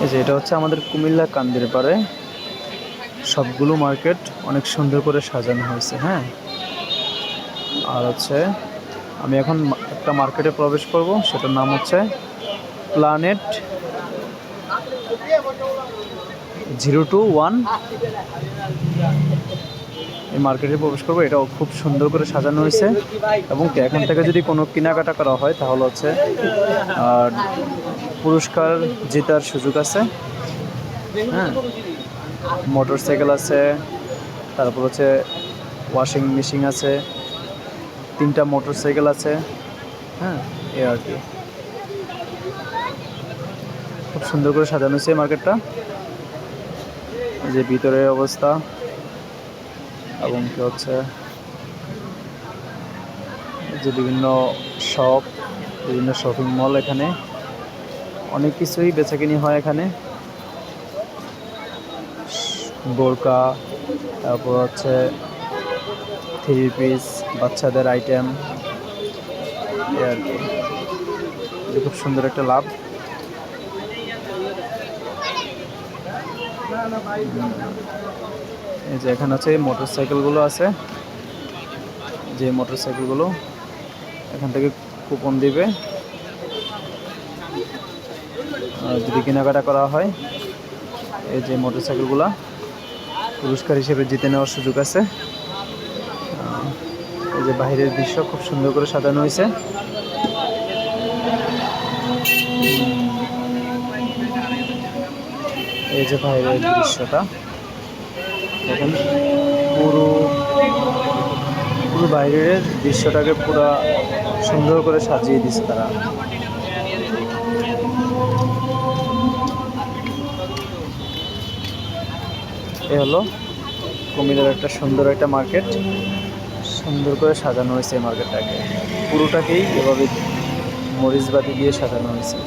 এই যে এটা হচ্ছে আমাদের কুমিল্লা কান্দির পাড়ে সবগুলো মার্কেট অনেক সুন্দর করে সাজানো হয়েছে। হ্যাঁ, আর হচ্ছে আমি এখন একটা মার্কেটে প্রবেশ করব, সেটার নাম হচ্ছে প্ল্যানেট 021। এই মার্কেটে প্রবেশ করবো, এটাও খুব সুন্দর করে সাজানো হয়েছে এবং এখান থেকে যদি কোনো কেনাকাটা করা হয় তাহলে হচ্ছে পুরস্কার জেতার সুযোগ আছে। হ্যাঁ, মোটর সাইকেল আছে, তারপর হচ্ছে ওয়াশিং মেশিন আছে, 3টা মোটর সাইকেল আছে। হ্যাঁ, এই আর কি খুব সুন্দর করে সাজানো হয়েছে মার্কেটটা। যে ভিতরের অবস্থা এবং কি হচ্ছে যে বিভিন্ন শপ, বিভিন্ন শপিং মল, এখানে অনেক কিছুই বেচাকিনি হয়। এখানে বোরকা, তারপর হচ্ছে 3 পিস, বাচ্চাদের আইটেম, এই আর কি। খুব সুন্দর একটা লাভ। এই যে এখানে হচ্ছে মোটর সাইকেলগুলো আছে, যে মোটর সাইকেলগুলো এখান থেকে কুপন দিবে, যদি কেনাকাটা করা হয় এই যে মোটর সাইকেলগুলো পুরস্কার হিসেবে জিতে নেওয়ার সুযোগ আছে। এই যে বাইরের দৃশ্য খুব সুন্দর করে সাজানো হয়েছে। এই যে বাইরের দৃশ্যটা দেখেন, পুরো বাইরের দৃশ্যটাকে পুরো সুন্দর করে সাজিয়ে দিচ্ছে তারা। এ হলো কুমিল্লার একটা সুন্দর একটা মার্কেট, সুন্দর করে সাজানো হয়েছে এই মার্কেটটাকে, পুরোটাকেই এভাবে মরিচবাতি দিয়ে সাজানো হয়েছে।